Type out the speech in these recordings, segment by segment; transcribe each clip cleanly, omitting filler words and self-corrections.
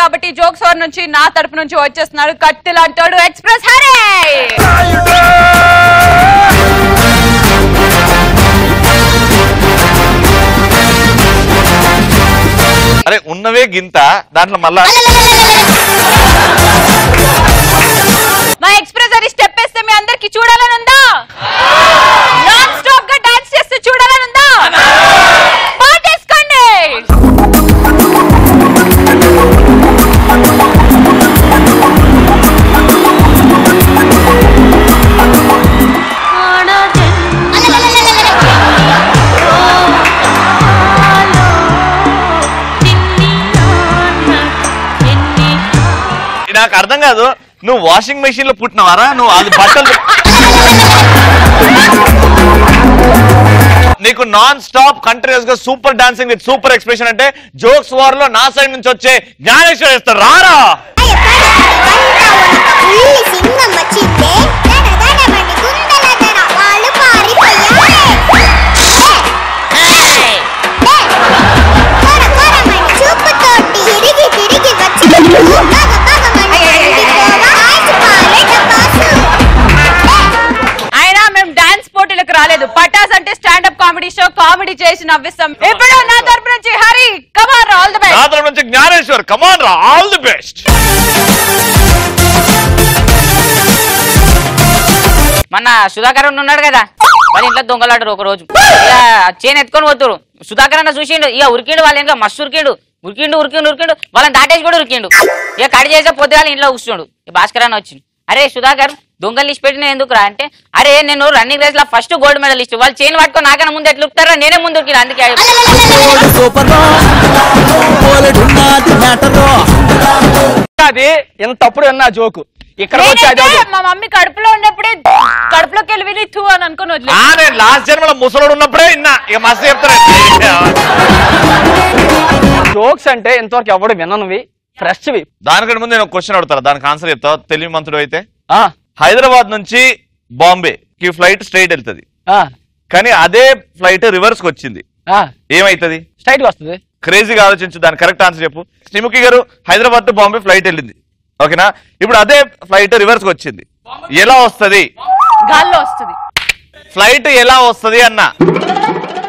కాబట్టి జోక్స్ వర్ నుంచి నా తరపు నుంచి వచ్చేస్తున్నారు కత్తిలాంటోడు ఎక్స్ప్రెస్ హరే. అరే ఉన్నవే గింత దాంట్లో మళ్ళా మా ఎక్స్ప్రెస్ హరి స్టెప్ వేస్తే మీ అందరికి చూడాలని ఉందా? నాన్ స్టాప్ గా డాన్స్ చేస్తే చూడాలని ఉందా? పాటేసుకోండి. నాకు అర్థం కాదు, నువ్వు వాషింగ్ మెషిన్ లో పుట్టినవారా? నువ్వు అది బట్టలు నీకు నాన్ స్టాప్ కంటిన్యూస్ గా super dancing with super expression అంటే జోక్స్ వార్ లో నా సైడ్ నుంచి వచ్చే జ్ఞానేశ్వర్ ఇస్తారు. రారా రాలేదు. పటాస్ అంటే స్టాండప్ కామెడీ షో, కామెడీ చేసి నవ్విస్తాం. ఇప్పుడు నా తరపు నుంచి హరి కమాన్ రా, ఆల్ ది బెస్ట్. నా తరపు నుంచి జ్ఞానేశ్వర్ కమాన్ రా, ఆల్ ది బెస్ట్. మన సుధాకర్ ఉన్నాడు కదా, వాళ్ళ ఇంట్లో దొంగలాడరు. ఒక రోజు ఇక చేను ఎత్తుకొని పోతురు. సుధాకర్ అన్న చూసిండు, ఇక ఉరికిండు. వాళ్ళ ఇంకా మస్తు ఉరికిండు వాళ్ళని దాటేసి కూడా ఉరికిండు. ఇక కడి చేసే పొద్దుగాల ఇంట్లో కూర్చుండు. భాస్కర్ అన్న వచ్చిండు, అరే సుధాకర్ దొంగలు లిస్ట్ పెట్టిన ఎందుకు రా అంటే, అరే నేను రన్నింగ్ రేస్ లో ఫస్ట్ గోల్డ్ మెడలిస్ట్, వాళ్ళు చైన్ పట్టుకొని నాకన్నా ముందు ఎట్లా ఉరుకుతారా, నేనే ముందు ఉరికిన. అందుకే అది ఎంత తప్పుడు అన్న జోకు. ఇక్కడ మా మమ్మీ కడుపులో ఉన్నప్పుడే కడుపులోకి వెళ్ళి విని తూ అని అనుకుని వదిలే. లాస్ట్ జన్మలో ముసలోడు ఉన్నప్పుడే ఇన్నా. ఇక మస్తు చెప్తారు జోక్స్ అంటే ఇంతవరకు ఎవడు విననువి, ఫ్రెష్ వి. దానికంటే ముందు నేను ఒక క్వశ్చన్ అడుగుతారా, దానికి ఆన్సర్ చెప్తావు తెలివి మంత్రుడు అయితే. హైదరాబాద్ నుంచి బాంబే కి ఫ్లైట్ స్ట్రైట్ వెళ్తుంది, కానీ అదే ఫ్లైట్ రివర్స్ కి వచ్చింది, ఏమైతుంది? స్ట్రైట్ వస్తుంది. క్రేజీగా ఆలోచించు, దాని కరెక్ట్ ఆన్సర్ చెప్పు. శ్రీముఖి గారు హైదరాబాద్ టు బాంబే ఫ్లైట్ వెళ్ళింది, ఓకేనా? ఇప్పుడు అదే ఫ్లైట్ రివర్స్ కి వచ్చింది, ఎలా వస్తుంది? గాల్లో వస్తుంది. ఫ్లైట్ ఎలా వస్తుంది అన్న?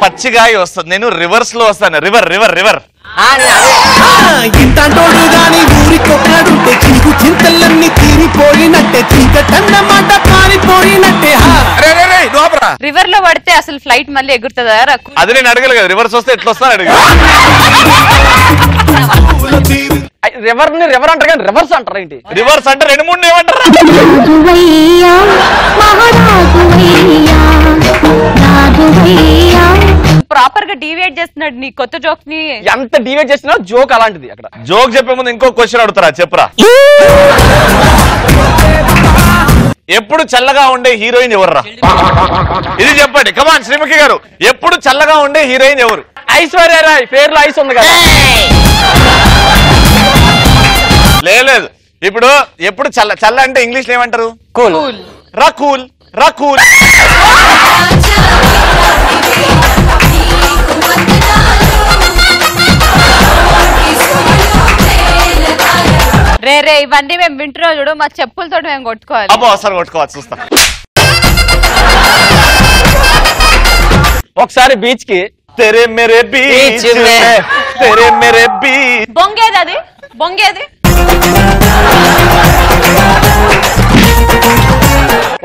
పచ్చిగా వస్తుంది. నేను రివర్స్ లో వస్తాను. రివర్ రివర్ రివర్ ఇంటోడు గాని ఊరికొక్కడుంటే చీకు చింతలన్నీ తీరిపోయినట్టే, చీకటన్నమాట పారిపోయినట్టే. రివర్ లో పడితే అసలు ఫ్లైట్ మళ్ళీ ఎగురుతుందా? అది నేను అడగలేదు కదా, రివర్స్ వస్తే ఎట్లా వస్తాను అడిగి. రివర్ ని రివర్ అంటారు కానీ రివర్స్ అంటారు ఏంటి? రివర్స్ అంటే రెండు మూడు ఏమంటారు? ప్రాపర్ గా డీవియేట్ చేస్తున్నాడు నీ కొత్త జోక్ ని. ఎంత డీవియేట్ చేసినా జోక్ అలాంటిది. అక్కడ జోక్ చెప్పే ముందు ఇంకో క్వశ్చన్ అడుగుతారా, చెప్పరా. ఎప్పుడు చల్లగా ఉండే హీరోయిన్ ఎవర్రా? ఇది చెప్పండి. కమాన్ శ్రీముఖి గారు, ఎప్పుడు చల్లగా ఉండే హీరోయిన్ ఎవరు? ఐశ్వర్య రాయ్. పేర్లో ఐస్ ఉంది కదా. లేదు, ఇప్పుడు ఎప్పుడు చల్ల చల్ల అంటే ఇంగ్లీష్ లో ఏమంటారు? కూల్. రకూల్ రకూల్. రే రే ఇవన్నీ మేము వింటున్నాం చూడు, మా చెప్పులతో మేము కొట్టుకోవాలి. అబ్బో అసలు కొట్టుకోవచ్చు, చూస్తాం. ఒకసారి బీచ్ కి తెరే మేరే బీచ్ తెరే మేరే బీచ్. బొంగేది అది, బొంగేది.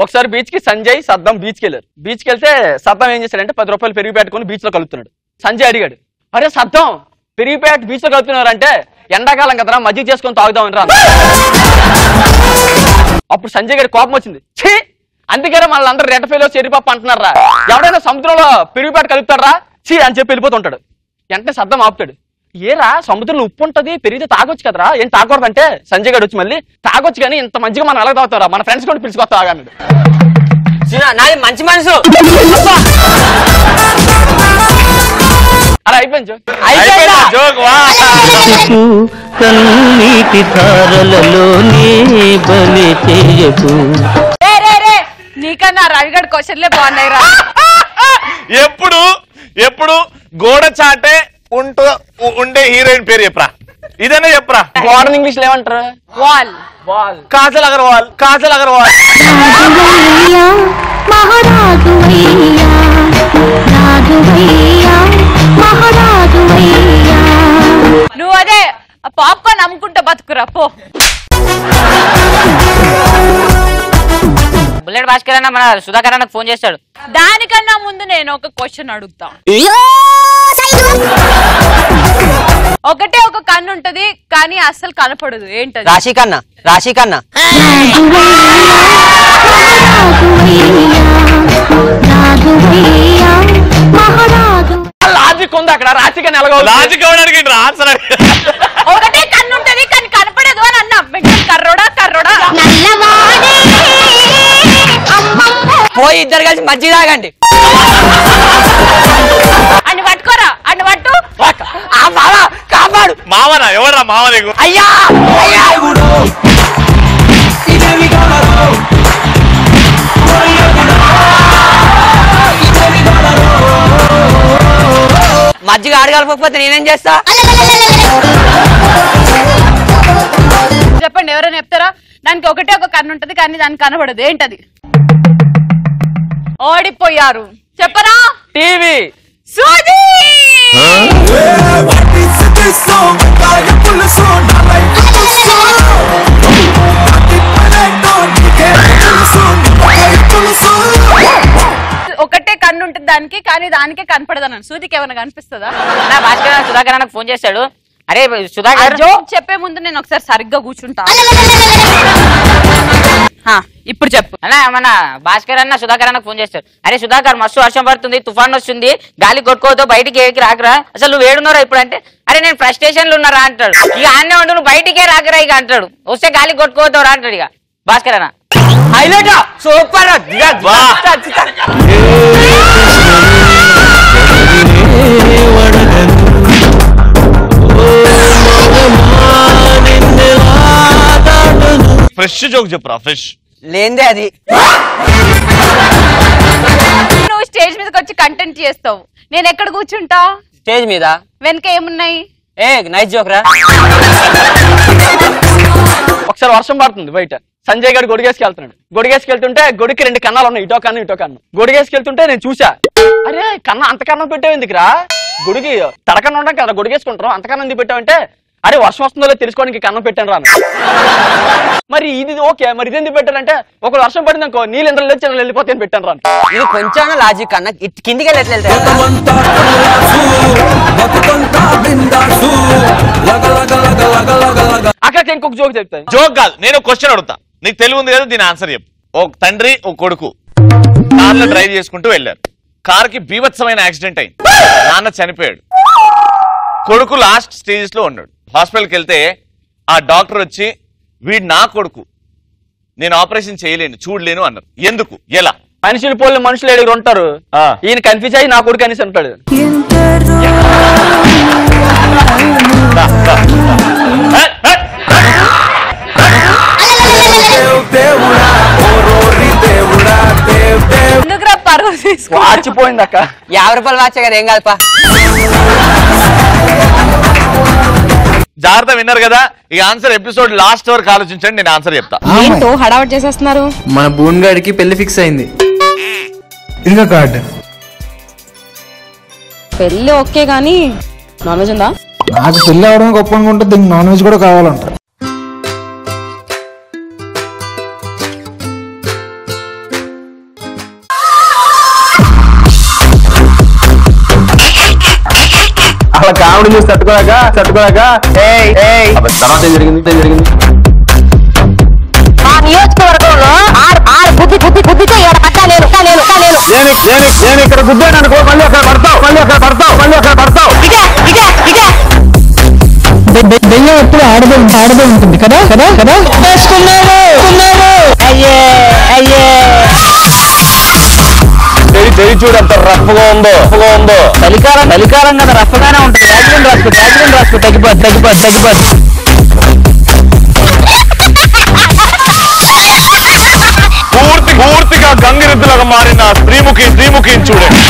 ఒకసారి బీచ్ కి సంజయ్ సద్దం బీచ్ కి వెళ్ళారు. బీచ్ కి వెళ్తే సద్దం ఏం చేశాడంటే 10 రూపాయలు పెరిగి పెట్టుకుని బీచ్ లో కలుపుతున్నాడు. సంజయ్ అడిగాడు, అరే సద్దం పెరిగి పెట్టి బీచ్ లో కలుపుతున్నారు అంటే, ఎండాకాలం కదరా మజ్జిగ చేసుకొని తాగుదామని రా. అప్పుడు సంజయ్ గారి కోపం వచ్చింది. ఛీ, అందుకే మళ్ళీ అందరూ రెడ్ ఫెయిల్ చెరిపప్పు అంటున్నారా, ఎవడైనా సముద్రంలో పెరిగిపాటు కలుపుతారా ఛీ అని చెప్పి వెళ్ళిపోతుంటాడు. వెంటనే సద్దం ఆపుతాడు, ఏరా సముద్రంలో ఉప్పు ఉంటది పెరిగితే తాగొచ్చు కదరా, ఏం తాగకూడదు అంటే సంజయ్ గారు వచ్చి మళ్ళీ తాగొచ్చు కానీ ఇంత మంచిగా మనం ఎలా తాగుతారా, మన ఫ్రెండ్స్ కూడా పిలుచుకొస్తా అన్నాడు. నాది మంచి మనసు. అలా అయిపోయింది జోక్. కన్నీటి ధారలలోనే బలి చేయకు. నీకన్నా రవిగడ్ క్వశ్చన్లే బాగున్నాయి రా. ఎప్పుడు ఎప్పుడు గోడ చాటే ఉండే హీరోయిన్ పేరు చెప్పరా? ఇదనే చెప్పరా. మోడర్న్ ఇంగ్లీష్ లో ఏమంటారు? వాల్. వాల్. కాజల్ అగర్వాల్. కాజల్ అగర్వాల్. నువ్వు అదే పాప్కార్న్ అమ్ముకుంటా బతుకురా పో. బుల్లెట్ భాస్కర్ అన్న మన సుధాకర్ అన్నకు ఫోన్ చేస్తాడు. దానికన్నా ముందు నేను ఒక క్వశ్చన్ అడుగుతా. ఒకటే ఒక కన్ను ఉంటది కానీ అస్సలు కనపడదు, ఏంటది? రాశి కన్నా. రాశి కన్నా. లాజిక్ ఉంది అక్కడ. రాశి కన్నా ఎలాగో లాజిక్ అవ్వడానికి ఆన్సర్. ఒకటే కన్ను ఉంటది కానీ కనపడదు అని అన్నా. కర్రోడా కర్రోడా. పోయి ఇద్దరు కలిసి మజ్జిగ తాగండి. అన్ని పట్టుకోరా, అన్ని పట్టు. కాపాడు. మావనా? ఎవరా మావ నీకు? అయ్యా మజ్జిగ ఆడగలకపోతే నేనేం చేస్తా? చెప్పండి, ఎవరైనా చెప్తారా? దానికి ఒకటే ఒక కన్ను ఉంటది కానీ దానికి కనబడదు, ఏంటది? ఓడిపోయారు. చెప్పరా? టీవీ. సూది. ఒకటే కన్ను ఉంటుంది దానికి కానీ దానికే కనపడదన్నాను. సూదికి ఏమైనా కనిపిస్తుందా? భాస్కర్ అన్న సుధాకర్ అన్నకు ఫోన్ చేస్తాడు. అరే సుధాకర్, జోక్ చెప్పే ముందు నేను ఒకసారి సరిగ్గా కూర్చుంటా. ఇప్పుడు చెప్పు అన్న. మన భాస్కర్ అన్న సుధాకర్ అన్నకు ఫోన్ చేస్తాడు. అరే సుధాకర్, మస్తు వర్షం పడుతుంది, తుఫాన్ వస్తుంది, గాలి కొట్టుకోవద్దు, బయటికి ఏకి రాకరా. అసలు నువ్వు ఏడున్నారా ఇప్పుడు అంటే, అరే నేను ఫ్రస్ట్రేషన్ లో ఉన్నారా అంటాడు. ఇక ఆన్నే ఉండు, నువ్వు బయటికే రాకరా ఇక అంటాడు. వస్తే గాలి కొట్టుకోవద్దు అంటాడు ఇక భాస్కర్ అన్న. హైలైట్. సూపర్. ఫ్రెష్ జోక్ చెప్పురా. ఫ్రెష్ లేందే అది. నువ్వు స్టేజ్ మీదకి వచ్చి కంటెంట్ చేస్తావు, నేను ఎక్కడ కూర్చుంటా? స్టేజ్ మీద. వెనక ఏమున్నాయి? ఏ నైస్ జోక్ రా. ఒకసారి వర్షం పడుతుంది బయట. సంజయ్ గారు గొడిగేసుకెళ్తున్నాడు. గొడిగేసుకెళ్తుంటే గొడికి 2 కన్నాలు ఉన్నాయి, ఇటో కన్ను ఇటో కన్ను. గొడిగేసుకెళ్తుంటే నేను చూసా, అరే కన్నా అంత కన్నం పెట్టావు ఎందుకురా? గొడిగి తడకన్నా ఉండడం కదా గొడిగేసుకుంటాం, అంతకన్నా ఎందుకు పెట్టావంటే, అరే వర్షం వస్తుందో తెలుసుకోవడానికి కన్నం పెట్టాను రాను. మరి ఇది ఓకే, మరి ఇది ఎందుకు పెట్టారంటే, ఒక వర్షం పడింది అనుకో నీళ్ళు ఎంత లేచి వెళ్ళిపోతే పెట్టాను రాను. ఇది కొంచెం లాజిక్ అన్న. కిందికి వెళ్తాయి. అక్కడికి ఇంకొక జోక్ చెప్తాను. జోక్ కాదు, నేను క్వశ్చన్ అడుగుతా. నీకు తెలివి ఉంది కదా, దీని ఆన్సర్ చెప్పు. ఒక తండ్రి ఒక కొడుకు కార్లో డ్రైవ్ చేసుకుంటూ వెళ్ళారు. కార్ కి బీభత్సమైన యాక్సిడెంట్ అయింది. నాన్న చనిపోయాడు. కొడుకు లాస్ట్ స్టేజెస్ లో ఉన్నాడు. హాస్పిటల్కి వెళ్తే ఆ డాక్టర్ వచ్చి, వీడు నా కొడుకు, నేను ఆపరేషన్ చేయలేను, చూడలేను అన్నారు. ఎందుకు? ఎలా? మనుషులు పోలి మనుషులు ఏడుగురు ఉంటారు, ఈయన కన్ఫ్యూజ్ అయ్యి నా కొడుకు అనేసి అంటాడు. ఎందుకురా పరువు తీసుకో? వాచిపోయింది అక్క. 50 రూపాయలు వాచే కదా, ఏం కాదుపా. జాగ్రత్త. విన్నారు కదా, ఈ ఆన్సర్ ఎపిసోడ్ లాస్ట్ వరకు ఆలోచించండి, నేను ఆన్సర్ చెప్తా. ఏంటో హడావట్ చేసేస్తున్నారు. మన బూన్గాడికి పెళ్లి ఫిక్స్ అయింది. ఇదిగో కార్డు. పెళ్లి ఓకే గానీ నాన్ వెజ్ ఉందా? నాకు పెళ్లి అవడం గొప్ప అనుకుంటే దీనికి నాన్ వెజ్ కూడా కావాలంట. అలా కామెడీ చూసి తట్టుకోలేక తర్వాత ఏం జరిగింది? మా నియోజకవర్గంలో బుద్ధితో నేను ఇక్కడ గుద్దాను అనుకో, మళ్ళీ అక్కడ పడతావు. దెయ్యం ఎప్పుడు ఆడదే ఉంటుంది కదా. చెయ్యి చూడు ఎంత రఫ్గా ఉందో. చలికాలం కదా, రఫ్గానే ఉంటుంది. వ్యాజిలిన్ రాసుకో తగ్గిపోద్ది. పూర్తిగా గంగిరెద్దులాగా మారిన శ్రీముఖి చూడండి.